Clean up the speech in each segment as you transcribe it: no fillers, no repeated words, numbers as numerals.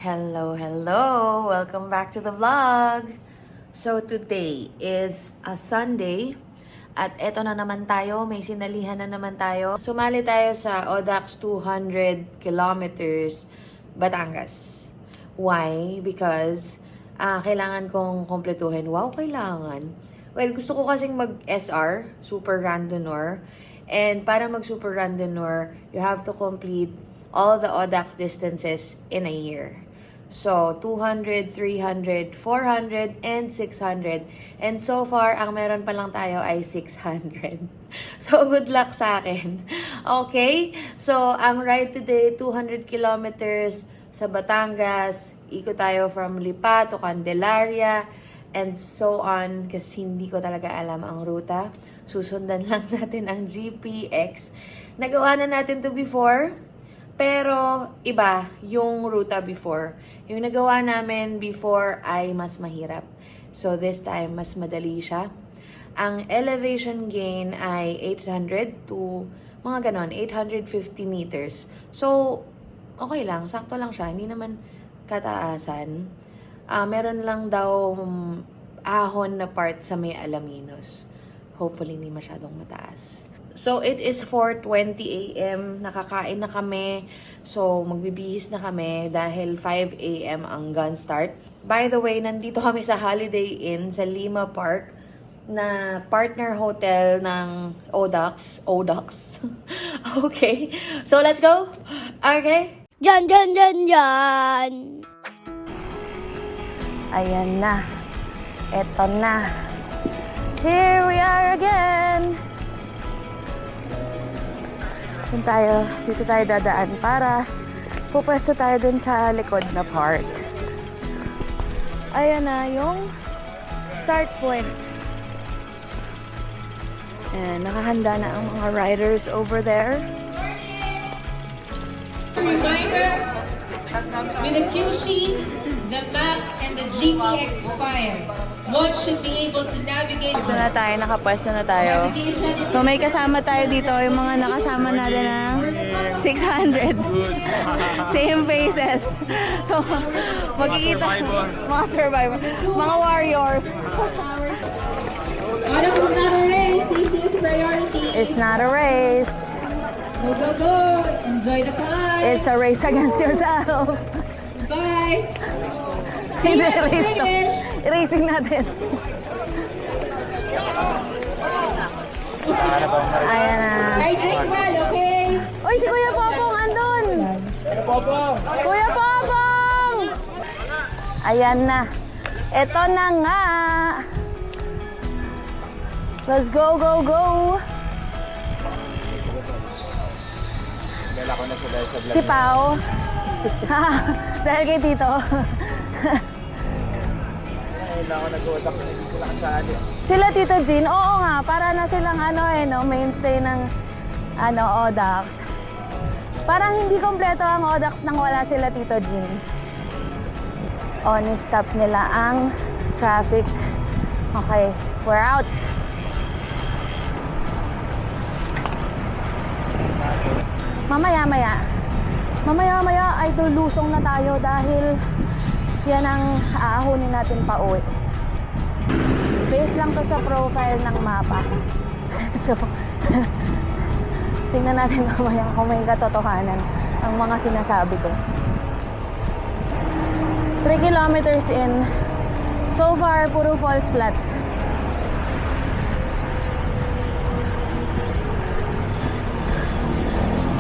Hello, hello! Welcome back to the vlog! So today is a Sunday at eto na naman tayo, may sinalihan na naman tayo. Sumali tayo sa ODAX 200 kilometers Batangas. Why? Because kailangan kong kompletuhin. Wow, kailangan. Well, gusto ko kasing mag-SR, Super Randonneur. And para mag-Super Randonneur, you have to complete all the ODAX distances in a year. So, 200, 300, 400, and 600. And so far, ang meron pa lang tayo ay 600. So, good luck sa akin. Okay? So, ang ride today, 200 kilometers sa Batangas. Ikot tayo from Lipa to Candelaria and so on. Kasi hindi ko talaga alam ang ruta. Susundan lang natin ang GPX. Nagawa na natin to before. Pero, iba yung ruta before. Yung nagawa namin before ay mas mahirap. So, this time, mas madali siya. Ang elevation gain ay 800 to mga ganon, 850 meters. So, okay lang. Sakto lang siya. Hindi naman kataasan. Meron lang daw ahon na part sa may Alaminos. Hopefully, hindi masyadong mataas. So, it is 4:20 a.m. Nakakain na kami. So, magbibihis na kami dahil 5 a.m. ang gun start. By the way, nandito kami sa Holiday Inn sa Lima Park na partner hotel ng ODAX. ODAX. Okay. So, let's go. Okay. Dyan, dyan, dyan, dyan. Ayan na. Eto na. Here we are again. Dito tayo dadaan para pupwesto tayo dun sa likod na part. Ayan na yung start point. And nakahanda na ang mga riders over there. Reminder, with the cue sheet, the map, and the GPX file, one should be able to navigate. Dito na tayo, nakapwesto na tayo. Navigation is So may kasama tayo dito, yung mga nakasama natin ng 600. Same faces. So magkikita, mga survivor, mga warriors. Autumn is not a race, safety is priority. It's not a race. Go, go, go! Enjoy the climb! It's a race against yourself. Bye! See you at the finish! Racing natin. Ayan na. Hydrate well, okay? Uy, si Kuya Popong andun. Kuya Popong! Ayan na. Ito na nga. Let's go, go, go. Si Pao. Dahil kay Tito. Sila Tito Jean, oo nga, para na silang mainstay ng ODAX. Parang hindi kompleto ang ODAX nang wala sila Tito Jean. Stop nila ang traffic. Okay, we're out. Mamaya ay lulusong na tayo dahil yan ang aahunin natin pa uwi. Based lang to sa profile ng mapa. So, tingnan natin mamaya kung may katotohanan ang mga sinasabi ko. 3 kilometers in. So far, puro falls flat.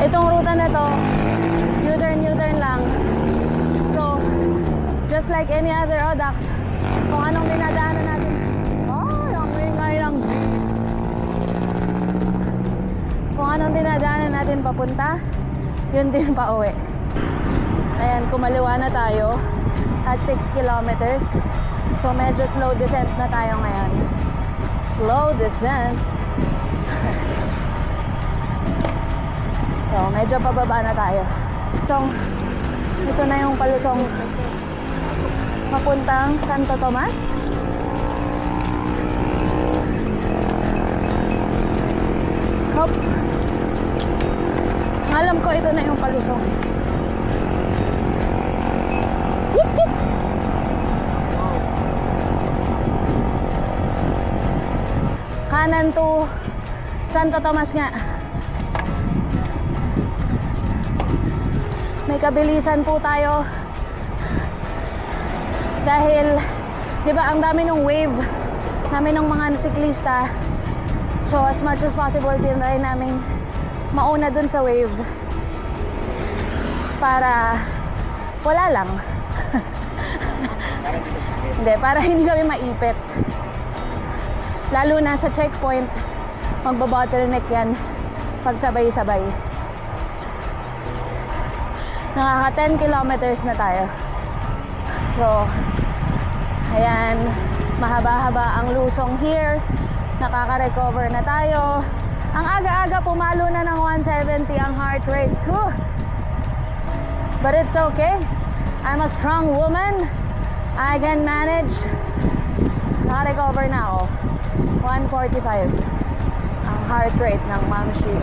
Itong ruta na to, U-turn lang. So, just like any other ODAX, kung anong dinadaanan natin. Ang ingay lang. Kung anong dinadaanan natin papunta, yun din pa uwi. Ayan, kumaliwa na tayo at 6 kilometers. So, medyo slow descent na tayo ngayon. Slow descent. So, medyo pababa na tayo. Ito na yung palusong papuntang Santo Tomas. Hop. Alam ko ito na yung palusong. kanan to Santo Tomas nga. May kabilisan po tayo dahil 'di ba ang dami ng wave namin ng mga siklista. So as much as possible tinry namin mauna dun sa wave para wala lang. Hindi, para hindi kami maipit. Lalo na sa checkpoint, magbabottleneck yan pag sabay-sabay. Nakaka 10 kilometers na tayo. So, ayan, mahaba-haba ang lusong here. Nakaka-recover na tayo. Ang aga-aga, pumalo na ng 170 ang heart rate ko. But it's okay. I'm a strong woman. I can manage. Naka-recover na ako. 145 ang heart rate ng Mamshi.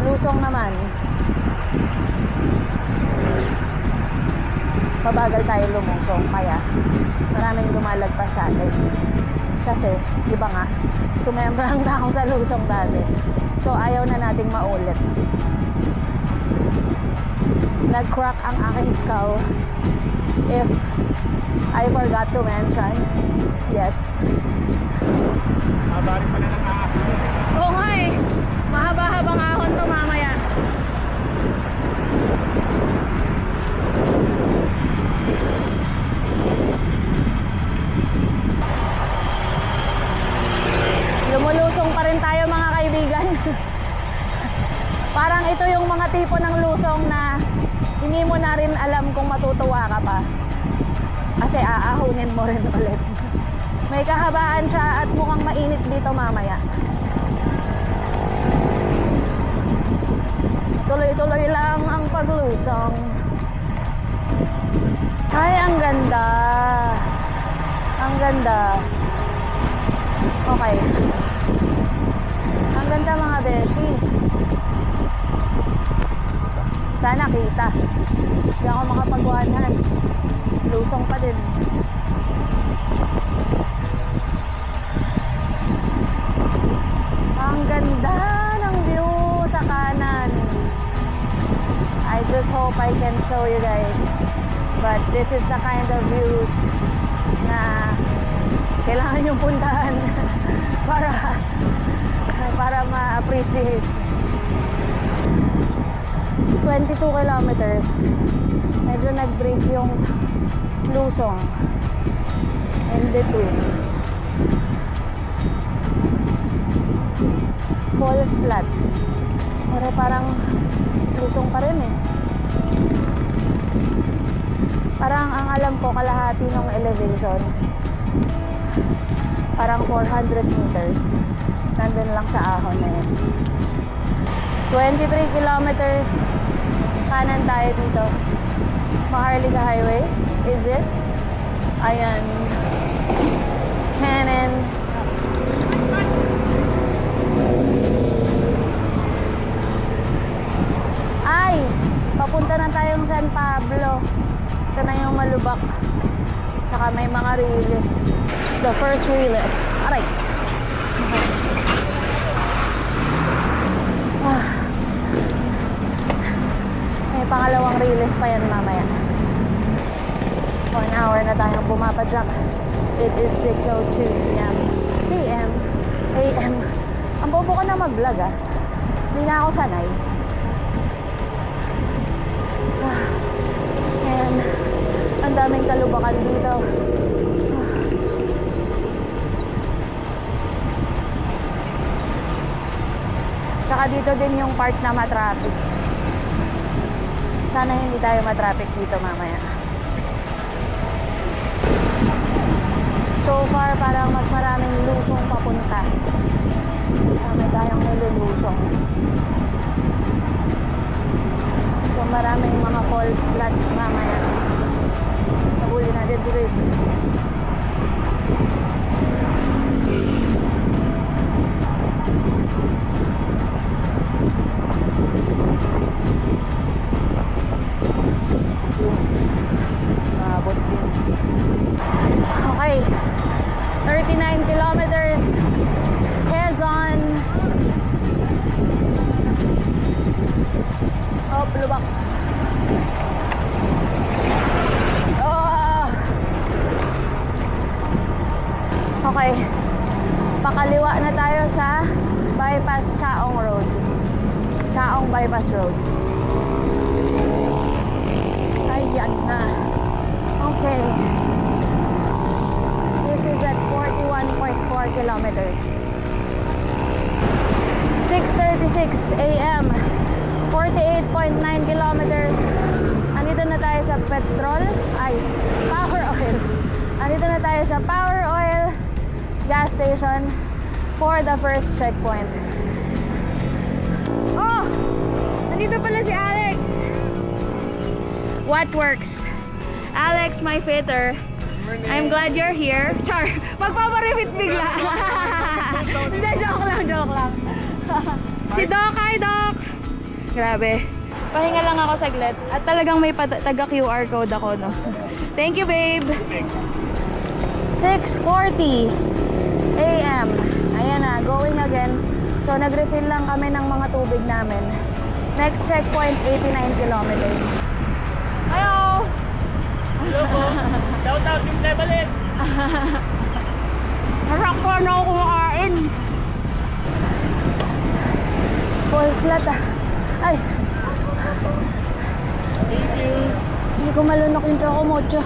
Lusong naman. Mabagal tayo lumusong, kaya maraming lumalagpas sa atin. Kasi, iba nga, sumembra lang na ako sa lusong dati. So, ayaw na nating maulit. Nag-crack ang aking skull. If I forgot to mention, yes. Mahaba rin pala ng ahon. Oo nga eh. Mahaba-habang ahon to mamaya. Lumulusong pa rin tayo mga kaibigan. Parang ito yung mga tipo ng lusong na hindi mo na rin alam kung matutuwa ka pa. Kasi aahunin mo rin ulit. May kahabaan siya at mukhang mainit dito mamaya. Tuloy-tuloy lang ang paglusong. Ay, ang ganda. Ang ganda. Okay. Ang ganda mga beshi. Sana kita. Hindi ako makapag-100. Lusong pa din. Ang ganda ng view sa kanan. I just hope I can show you guys. But this is the kind of views na kailangan yung puntahan para ma-appreciate. 22 kilometers. Medyo nag-break yung lusong in between. Falls flat. Pero parang lusong pa rin eh. Parang ang alam ko kalahati ng elevation. Parang 400 meters. Nandun lang sa ahon na yun. 23 kilometers. Kanan tayo dito. Maharlika Highway. Is it? Ayan. Canon. Ay! Papunta na tayong San Pablo. Ito na yung malubak. Saka may mga riles. The first riles. Aray! May pangalawang riles pa yan mamaya. 1 hour na tayong bumapadyak. It is 6:02 p.m. AM. Ang bobo ko na mag-vlog ah. Hindi na ako sanay. Ayan. Ang daming kalubakan dito. Tsaka dito din yung part na matraffic. Sana hindi tayo matraffic dito mamaya. So far, parang mas maraming lusong papunta. Marami tayong nilulusong. So maraming mga false floods mamaya. Nahuli natin si Rick. Abot din. Okay. 39 kilometers. Along Bypass Road. Ayan na. Okay. This is at 41.4 kilometers. 6:36 a.m. 48.9 kilometers. Andito na tayo sa Power Oil. Andito na tayo sa Power Oil gas station for the first checkpoint. Oh! Nandito pala si Alex. What works? Alex, my fitter. I'm glad you're here. Char, magpaparefit bigla. Hindi, joke lang. Si Doc, hi Doc! Grabe. Pahinga lang ako saglit. At talagang may taga QR code ako, no? Thank you, babe! 6:40 a.m. Ayan na, going again. So, nag-refill lang kami ng mga tubig namin. Next checkpoint, 89 kilometers. Hello! Hello po. Shout out yung Lebalets. Nasakto na ako kumakain. Falls flat ah. Ay! Thank you. Hindi ko malunok yung choco mocho.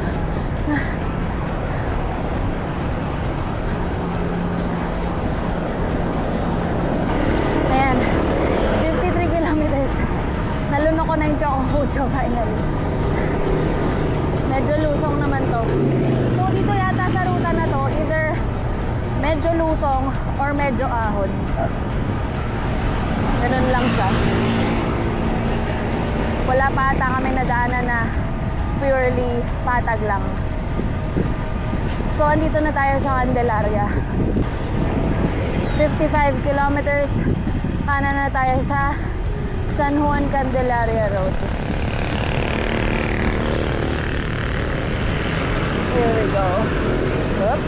Ayan. 53 kilometers. Nalunok ko na yung choco mocho finally. Medyo lusong naman to. So dito yata sa ruta na to, either medyo lusong or medyo ahon. Ganun lang siya. Wala pa ata kami nadaanan na purely patag lang. So andito na tayo sa Candelaria. 55 kilometers. Kanan na tayo sa San Juan Candelaria Road. Here we go. Oop.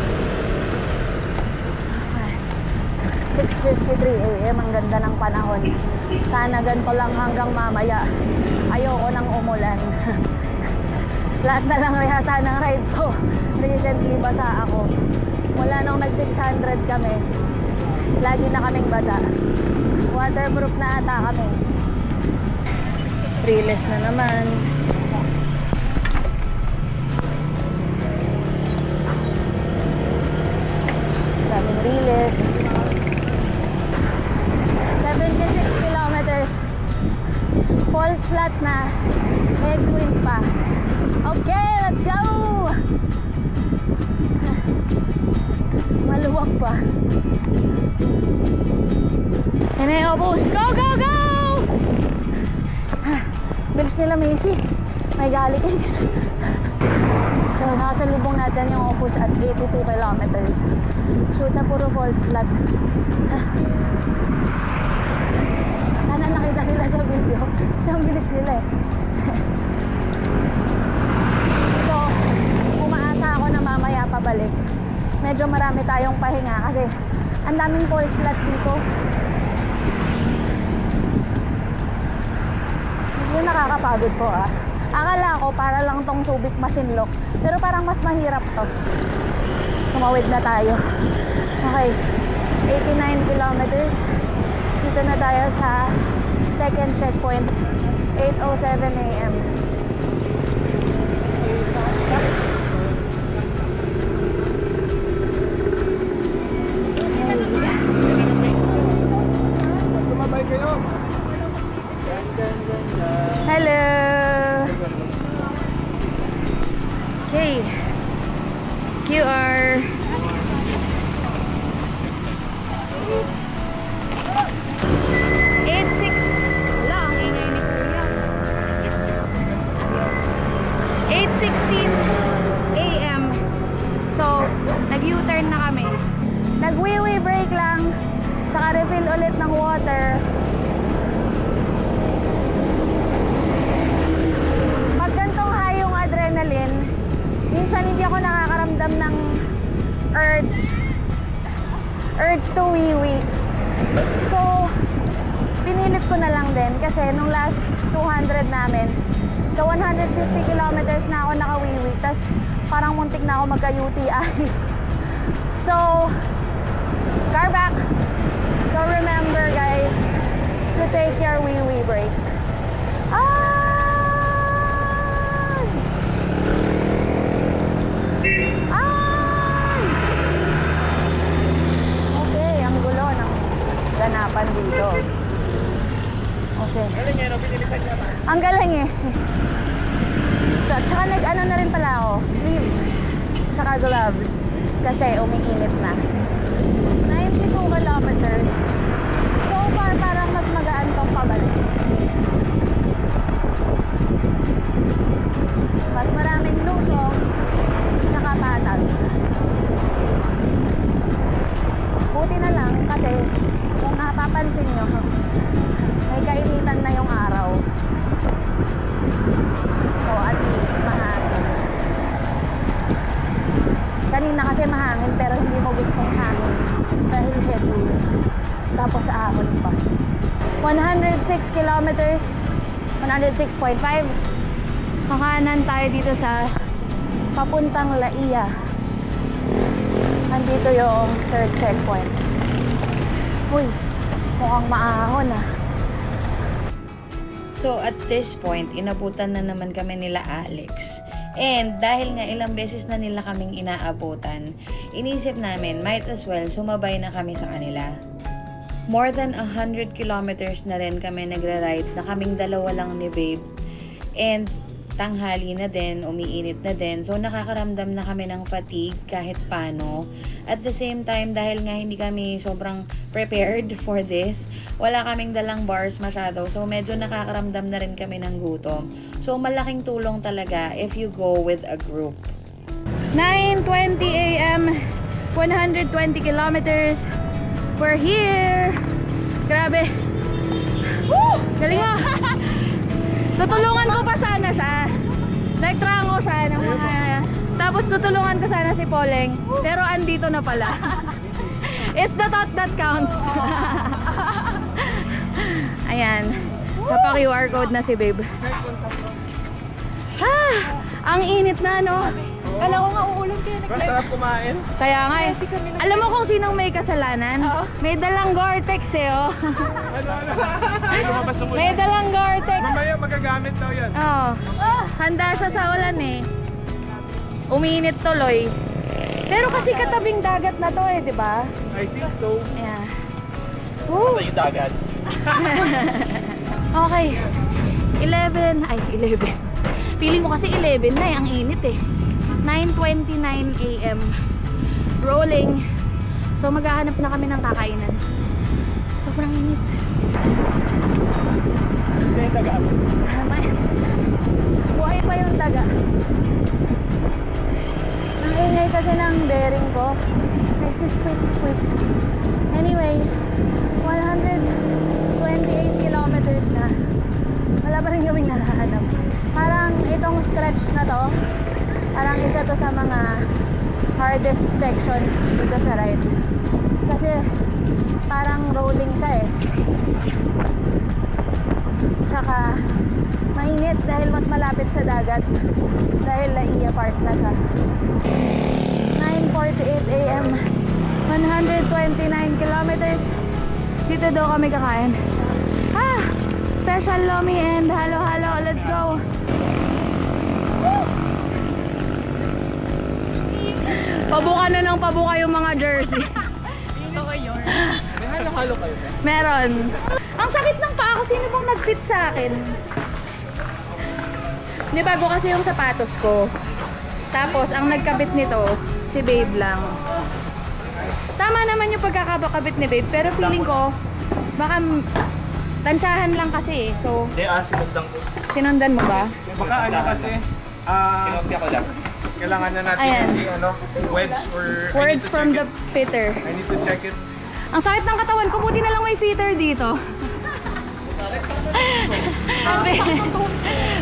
6:53 a.m. Ang ganda ng panahon. Sana ganito lang hanggang mamaya. Ayoko nang umulan. Lahat na lang yata ng ride ko. Recently basa ako. Mula nung nag-600 kami, lagi na kaming basa. Waterproof na ata kami. Treeless na naman. Daming riles. 76 kilometers. Falls flat na. Headwind pa. Okay, let's go! Maluwag pa. Yan na yung obos. Go, go, go! Bilis nila, Macy. My golly cakes. So, nakasalubong natin yung opus at 82 kilometers. Shoot na puro falls flat. Sana nakita sila sa video. Siyang bilis nila eh. So, umaasa ako na mamaya pabalik. Medyo marami tayong pahinga kasi ang daming falls flat dito. Medyo nakakapagod po ah. Akala ko para lang tong Subic Masinloc. Pero parang mas mahirap to. Tumawid na tayo. Okay. 89 kilometers. Dito na tayo sa second checkpoint. 8:07 a.m. Sumabay kayo. Hello! Okay. QR. Wala, ang ingay ni Kuya. 8:16 a.m. So, nag-U-turn na kami. Nag-wee-wee break lang. Tsaka refill ulit ng water. Pag gantong high yung adrenaline, minsan hindi ako nakakaramdam ng urge to wee-wee. So, pinilit ko na lang din kasi nung last 200 namin, sa 150 kilometers na ako naka-wee-wee, tas parang muntik na ako magka-UTI. So, car back. So remember guys, to take your wee-wee break. Ay! Ay! Okay, ang gulo ng ganapan dito. Okay. Galing yan, pinilisan niya ba? Ang galing eh. So, tsaka nag-ano na rin pala ako. Sleeve. Tsaka gloves. Kasi umiinit na. 92 kilometers. So far, parang mas magaan tong pabalik. Mas maraming lusong. Tsaka patag. Buti na lang kasi kung napapansin nyo, may kainitan na yung araw. So at least mahangin. Kanina kasi mahangin pero hindi mo gustong hangin dahil headwind. Tapos ahon pa. 106 kilometers, 106.5. Kakanan tayo dito sa papuntang Laia. Nandito yung third checkpoint. Uy, mukhang maahon ah. So at this point, inabutan na naman kami nila Alex. And dahil nga ilang beses na nila kaming inaabutan, inisip namin might as well sumabay na kami sa kanila. More than 100 kilometers na rin kami nagra-ride na kaming dalawa lang ni Babe. And tanghali na din, umiinit na din. So nakakaramdam na kami ng fatigue kahit paano. At the same time, dahil nga hindi kami sobrang prepared for this, wala kaming dalang bars masyado. So medyo nakakaramdam na rin kami ng gutom. So malaking tulong talaga if you go with a group. 9:20 a.m. 120 kilometers. We're here. Grabe. Woo! Galing mo. Tutulungan ko pa sana siya. Nagtrango siya ng mga... Tapos tutulungan ko sana si Poleng. Pero andito na pala. It's the thought that counts. Ayan. Napa-QR code na si Babe. Ah, ang init na, no? Alam ko nga uulan kaya Masarap kumain. Kaya nga eh. Alam mo kung sinong may kasalanan? May dalang Gore-Tex eh, oh. Ano? Ay, lumabas na muna. May dalang Gore-Tex. Mamaya magagamit daw yan. Oh. Handa siya sa ulan eh. Uminit tuloy. Pero kasi katabing dagat na to eh, di ba? I think so. Yeah. Woo. Sa yung dagat. Okay. 11. Ay, 11. Feeling ko kasi 11 na eh. Ang init eh. 9:29 a.m. Rolling. So maghahanap na kami ng kakainan. Sobrang init. Gusto yung dagat. Buhay pa yung daga. Ang ingay kasi ng bearing ko. Nagsisqueak-squeak. Anyway, 128 kilometers na. Wala pa rin kaming nakahanap. Parang itong stretch na to, parang isa to sa mga hardest sections dito sa ride. Kasi parang rolling siya eh. Tsaka mainit dahil mas malapit sa dagat. Dahil Laia Park na siya. 9:48 a.m. 129 kilometers. Dito daw kami kakain. Ah! Special lomi and halo-halo. Let's go! Pabuka na ng pabuka yung mga jersey. May halo-halo kayo ba? Meron. Ang sakit ng paa ko. Sino bang nag-fit sa akin? Hindi, bago kasi yung sapatos ko. Tapos, ang nagkabit nito, si Babe lang. Tama naman yung pagkakabit ni Babe. Pero feeling ko, baka tansyahan lang kasi eh. So, Hindi, sinundan ko. sinundan mo ba? Baka ano kasi, kinopya ko lang. Kailangan na natin Ayan. yung wedge or... Words from the fitter. I need to check it. Ang sakit ng katawan ko, buti na lang may fitter dito.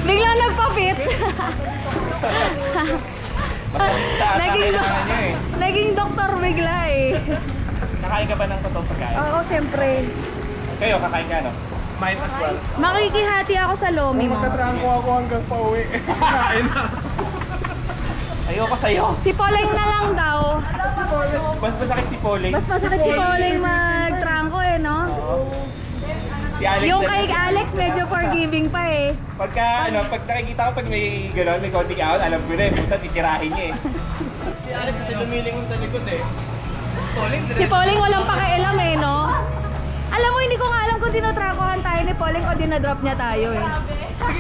Biglang nagpa-fit. Naging doktor bigla eh. Nakain ka ba ng totoong pagkain? Oo, siyempre. Kayo, kakain ka, no? Might as well. Makikihati ako sa lomi mo. Magkatrangko ako hanggang pauwi. Kakain na. Ayoko sa'yo. Si Poleng na lang daw. Mas masakit si Pauling. Mas masakit si Poleng mag-trangko eh, no? Si Alex Yung na- kay Alex, medyo forgiving pa eh. Pag nakikita ko pag may gano'n, may konting ahon, alam ko na eh, puta, titirahin niya eh. Si Alex kasi lumilingon sa likod eh. Pauling, Si Pauling walang pakialam eh, no? Alam mo, hindi ko nga alam kung dinotrakohan tayo ni Pauling o dinadrop niya tayo eh.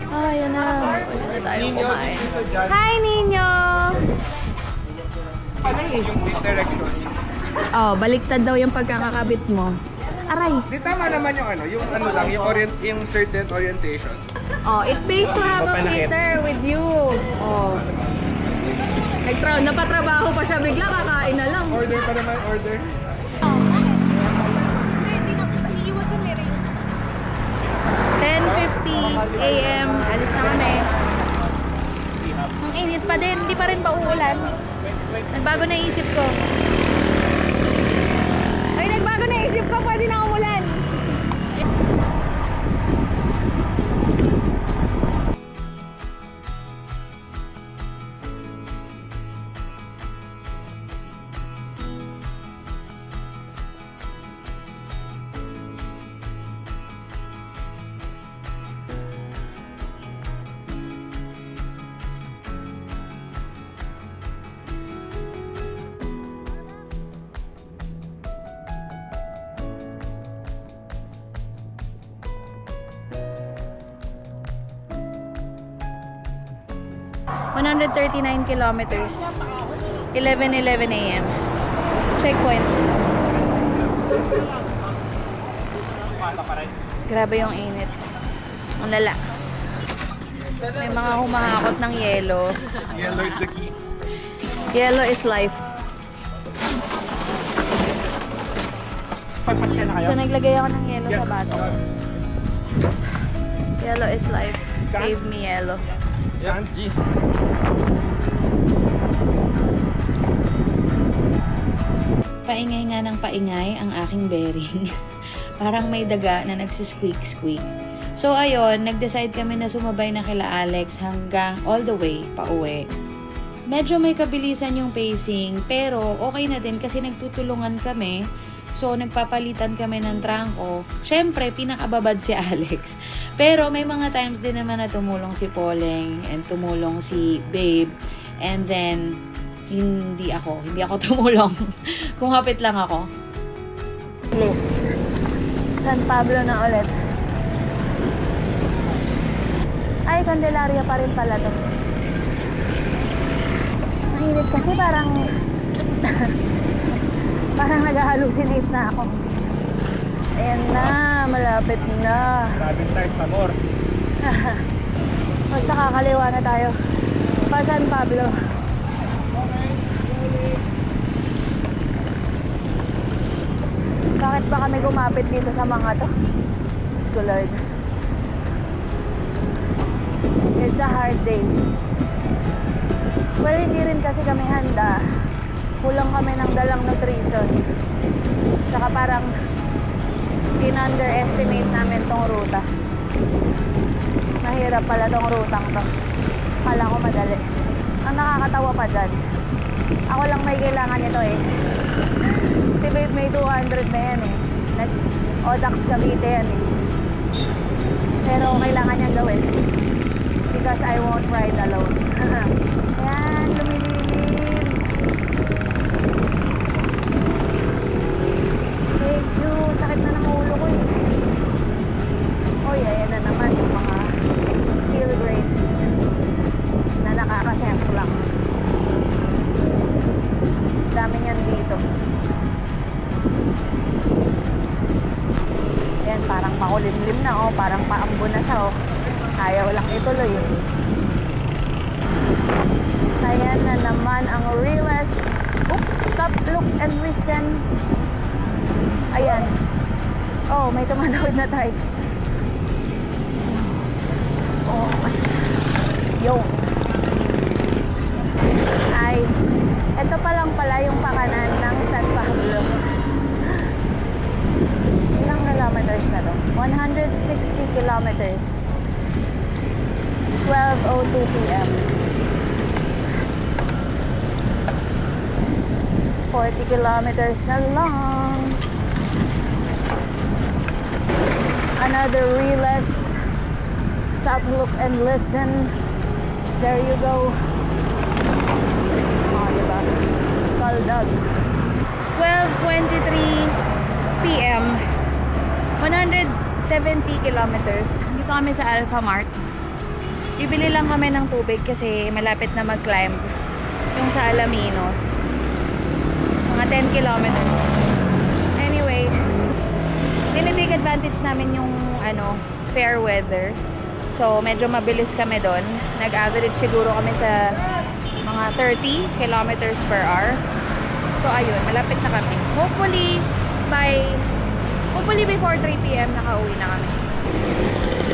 Ah, yan na. Pwede na tayo kumain. Hi, Ninyo! Paano yung direction? Oh, baliktad daw yung pagkakakabit mo. Aray! Di tama naman yung ano, yung certain orientation. Oh, it pays to have a Papanakit. fitter with you. Oh. Napatrabaho pa siya bigla, kakain na lang. Order pa naman, order. 10:50 AM, alis na kami. Ang init pa din, hindi pa rin ba uulan? Nagbago na isip ko. Ay, nagbago na isip ko, pwede na umulan. $139 kilometers. 11:11 AM. Checkpoint. Grabe yung init. Ang lala. May mga humahakot ng yelo. Yellow is the key. Yellow is life. Pagpasya na kayo? So naglagay ako ng yelo sa bato. Yellow is life. Save me yellow. Yan, G. Paingay nga ng paingay ang aking bearing. Parang may daga na nagsisqueak-squeak. So ayun, nag-decide kami na sumabay na kila Alex hanggang all the way pa uwi. Medyo may kabilisan yung pacing, pero okay na din kasi nagtutulungan kami. So, nagpapalitan kami ng trangko. Siyempre, pinakababad si Alex. Pero may mga times din naman na tumulong si Pauling and tumulong si Babe. And then, hindi ako tumulong. Kung hapit lang ako. Please. San Pablo na ulit. Ay, Candelaria pa rin pala to. Mainit kasi parang parang nag-hallucinate na ako. Ayan na, malapit na. Maraming time pa more. Basta kakaliwa na tayo. Pa San Pablo. Bakit ba kami gumapit dito sa mga to? Diyos ko, Lord. It's a hard day. Well, hindi rin kasi kami handa. Kulang kami ng dalang nutrition. Tsaka parang in-underestimate namin tong ruta. Mahirap pala tong rutang to. Kala ko madali. Ang nakakatawa pa dyan, ako lang may kailangan nito eh. Si Babe may 200 na yan eh. Odax Cavite yan eh. Pero kailangan niyang gawin. Because I won't ride alone. Ayan, lumililim. Thank you. Sakit na ng ulo ko eh. Oy, ayan na naman yung mga pilgrim na nakakasempo lang. Dami niyan dito. Ayan, parang makulimlim na oh. Parang paambo na siya oh. Ayaw lang ituloy eh. Ayan na naman ang realest. Stop, look, and listen. Ayan. Oh, may tumanawid na tayo. Oh. Yo. Ay, ito pa lang pala yung pakanan ng San Pablo. Ilang kilometers na to? 160 kilometers. 12:02 p.m. 40 kilometers na lang. another relay. Stop, look, and listen. There you go. Oh, diba? Kaldag. 12:23 p.m. 170 kilometers. Dito kami sa Alpha Mart. Bibili lang kami ng tubig kasi malapit na mag-climb yung sa Alaminos. Mga 10 kilometers. Anyway, tinitake advantage namin yung fair weather. So, medyo mabilis kami doon. Nag-average siguro kami sa mga 30 kilometers per hour. So, ayun, malapit na kami. Hopefully before 3 p.m. nakauwi na kami.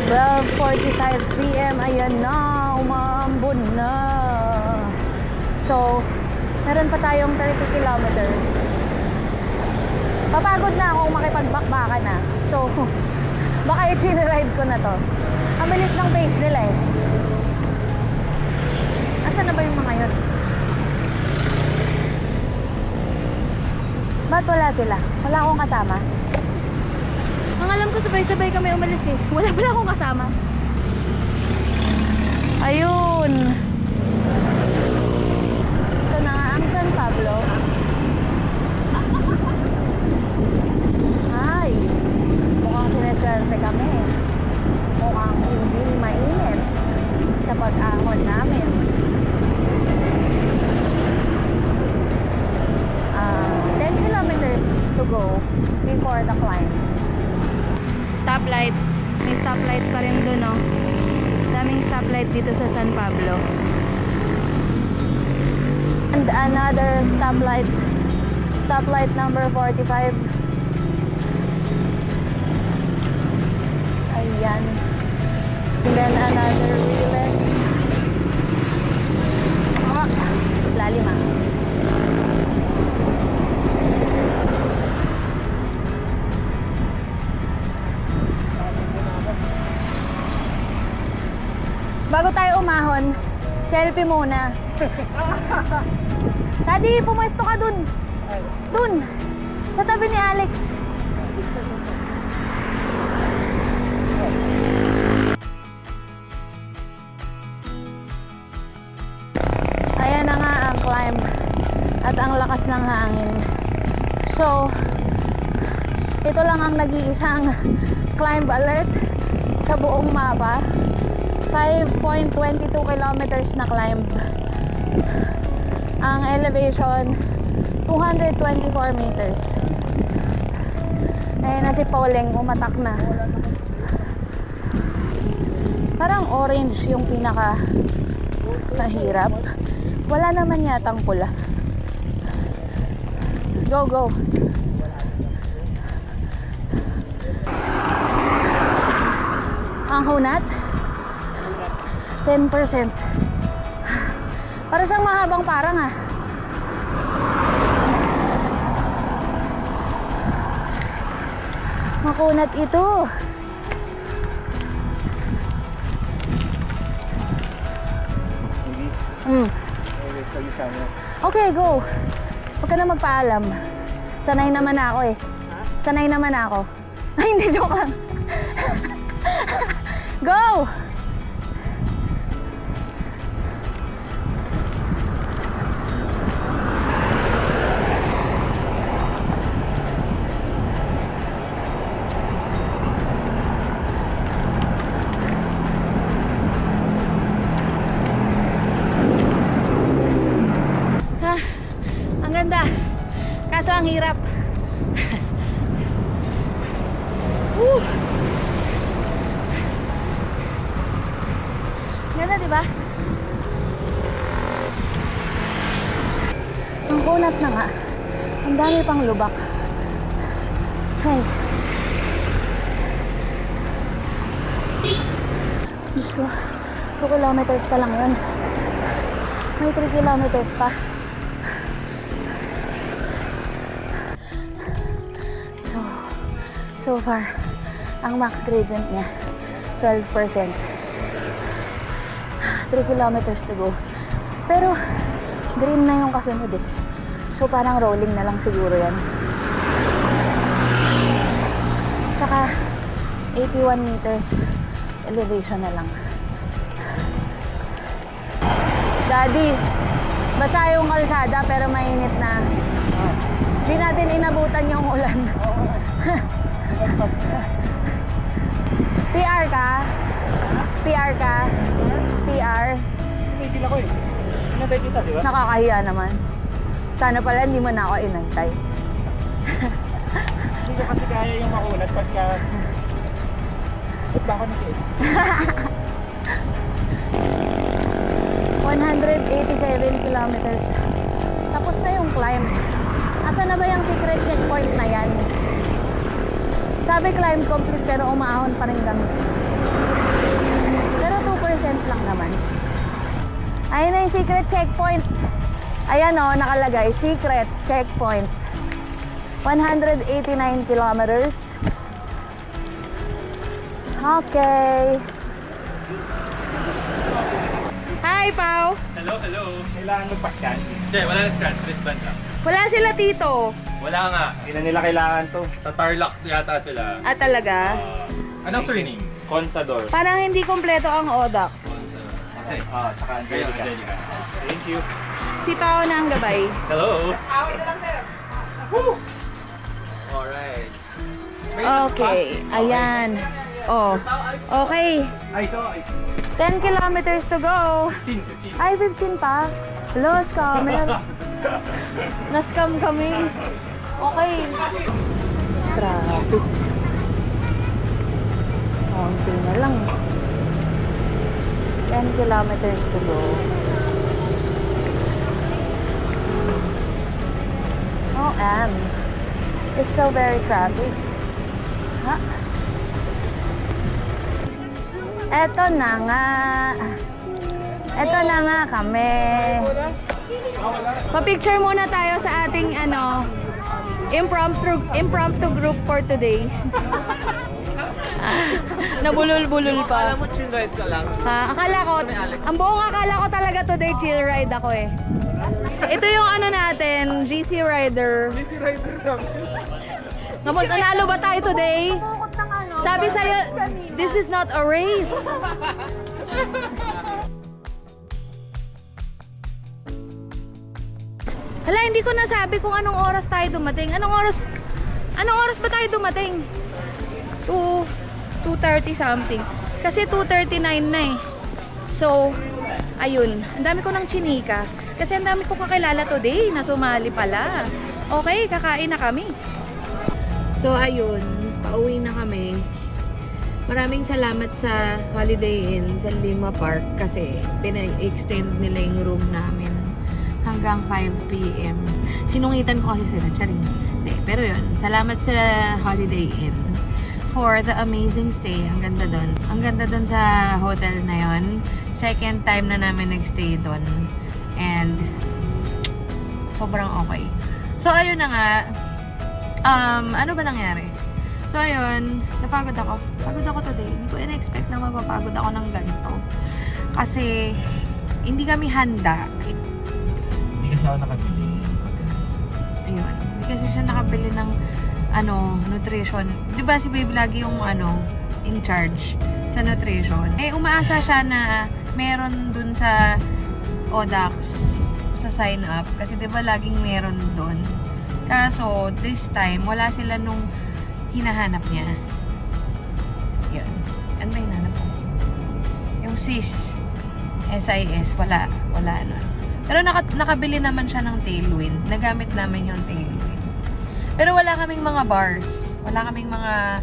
12:45 p.m. Ayan na, umaambon na. So, meron pa tayong 30 kilometers. Papagod na ako makipagbakbakan na. So, baka i-ride ko na to. Ang bilis ng pace nila eh. Asan na ba yung mga yun? Ba't wala sila? Wala akong kasama. Ang alam ko sabay-sabay kami umalis eh. Wala akong kasama. Ayun. Ito na nga ang San Pablo. Ay, mukhang sineswerte kami. Mukhang hindi mainit sa pag-ahon namin. 10 kilometers to go before the climb. Stoplight. May stoplight pa rin doon, no? Daming stoplight dito sa San Pablo. And another stoplight. Stoplight number 45. Ayan. And then another relay. Oh, lalim ah. Bago tayo umahon, selfie muna. Daddy, pumwesto ka dun. Dun. Sa tabi ni Alex. Ayan na nga ang climb. At ang lakas ng hangin. So, ito lang ang nag-iisang climb alert sa buong mapa. 5.22 kilometers na climb. Ang elevation 224 meters. Ayun na si Pauling, umatak na. Parang orange yung pinaka mahirap. Wala naman yatang pula. Go, go. Ang hunat 10%. Para siyang mahabang parang ah. Makunat ito. Okay, go. Huwag ka na magpaalam. Sanay naman ako eh. Sanay naman ako. Ay, hindi, joke lang. Go! Ganda. Kaso ang hirap. Ganda, diba? Ang kunat na nga. Ang dami pang lubak. Hey. Diyos ko. 2 kilometers pa lang yun. May 3 kilometers pa. So far, ang max gradient niya 12%. 3 kilometers to go. Pero green na yung kasunod eh. So parang rolling na lang siguro yan. Tsaka 81 meters elevation na lang. Daddy, basa yung kalsada pero mainit na. Hindi natin inabutan yung ulan. PR ka? PR ka? PR? Tigil ako eh. Inantay kita, di ba? Nakakahiya naman. Sana pala hindi mo na ako inantay. Hindi ko kasi kaya yung makulat pagka... Ba't ba ako nag-iis? 187 kilometers. Tapos na yung climb. Asa na ba yung secret checkpoint na yan? Sabi climb complete pero umaahon pa rin kami. Pero 2% lang naman. Ayun na yung secret checkpoint. Ayan o, nakalagay, secret checkpoint. 189 kilometers. Okay. Hi, Pao. Hello, hello. Kailangan magpa-scan? Hindi, wala na scan. Wristband lang. Wala sila tito. Wala nga. Hindi na nila kailangan to. Sa Tarlac yata sila. Ah, talaga? Anong surname? Consador. Parang hindi kompleto ang Odax. Kasi? Tsaka Angelica. Thank you. Si Pao na ang gabay. Hello. Woo! Alright. Okay, ayan. Oh, okay. Ay, so, ay. 10 kilometers to go. 15. Ay, 15 pa. Hello, scammer. Na-scam kami. Okay. Traffic. Konti na lang. 10 kilometers to go. Oh, and it's so very traffic. Ha? Eto na nga. Eto na nga kami. Pa-picture muna tayo sa ating impromptu group for today. Nabulol-bulol pa. Alam mo, chill ride ka lang. Ha, ang buong akala ko talaga today chill ride ako eh. Ito yung natin, GC Rider. Busy rider namin. Kapag nanalo ba tayo today? Sabi sa'yo, this is not a race. Hala, hindi ko nasabi kung anong oras tayo dumating. Anong oras ba tayo dumating? 2:30 something. Kasi 2:39 na eh. So, ayun. Ang dami ko ng chinika. Kasi ang dami ko kakilala today na sumali pala. Okay, kakain na kami. So, ayun. Pauwi na kami. Maraming salamat sa Holiday Inn sa Lima Park kasi pinag-extend nila yung room namin hanggang 5 p.m. Sinungitan ko kasi sila, charing. Hindi, pero yun, salamat sa Holiday Inn for the amazing stay. Ang ganda dun. Ang ganda dun sa hotel na yun. Second time na namin nag-stay dun. And sobrang okay. So, ayun na nga. Ano ba nangyari? So, ayun, napagod ako. Pagod ako today. Hindi ko in-expect na mapapagod ako ng ganito. Kasi, hindi kami handa. Hindi kasi ako nakabili. Ayun. Hindi kasi siya nakabili ng, nutrition. Di ba si Babe lagi yung, in charge sa nutrition? Eh, umaasa siya na meron dun sa Odax sa sign up. Kasi di ba laging meron dun. Kaso, this time, wala sila nung hinahanap niya. Yun. Ano ba hinahanap ko? Yung SIS. Wala nun. Pero nakabili naman siya ng Tailwind. Nagamit namin yung Tailwind. Pero wala kaming mga bars. Wala kaming mga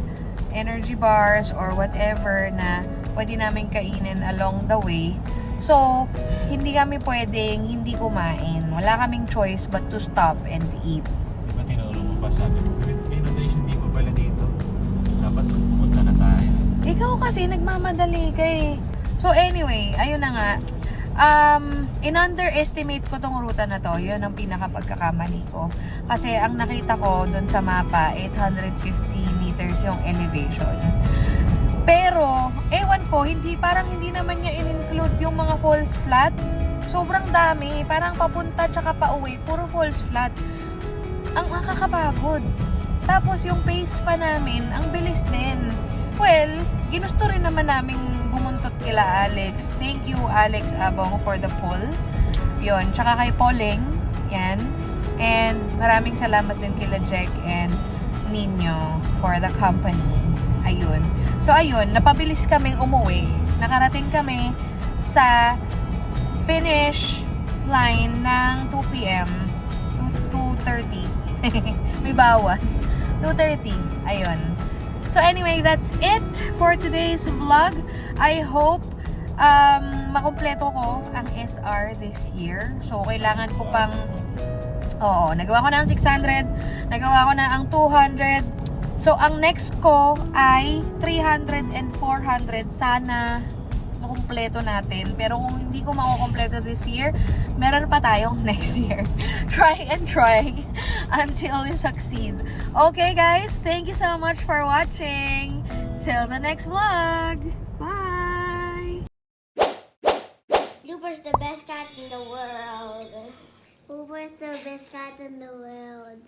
energy bars or whatever na pwede namin kainin along the way. So, hindi kami pwedeng hindi kumain. Wala kaming choice but to stop and eat. Di ba tinuro mo pa sabi mo, may nutrition di pa pala dito. Dapat pumunta na tayo. Ikaw kasi nagmamadali ka eh. So anyway, ayun na nga. In-underestimate ko tong ruta na to. Yun ang pinakapagkakamali ko. Kasi ang nakita ko dun sa mapa, 850 meters yung elevation. Pero, ewan ko, parang hindi naman niya in-include yung mga falls flat. Sobrang dami. Parang papunta tsaka pauwi. Puro falls flat. Ang nakakapagod. Tapos yung pace pa namin, ang bilis din. well, ginusto rin naman naming bumuntot kila Alex. Thank you, Alex Abong, for the poll. Yun. Tsaka kay Poleng. Yan. And maraming salamat din kila Jack and Nino for the company. Ayun. So, ayun. Napabilis kaming umuwi. Nakarating kami sa finish line ng 2 p.m. 2:30. May bawas. 2:30. Ayun. So anyway, that's it for today's vlog. I hope makumpleto ko ang SR this year. So kailangan ko pang nagawa ko na ang 600, nagawa ko na ang 200. So ang next ko ay 300 and 400. Sana makumpleto natin. Pero kung hindi ko makukumpleto this year, meron pa tayong next year. Try and try until we succeed. Okay guys, thank you so much for watching. Till the next vlog. Bye! Uber's the best cat in the world. Uber's the best cat in the world.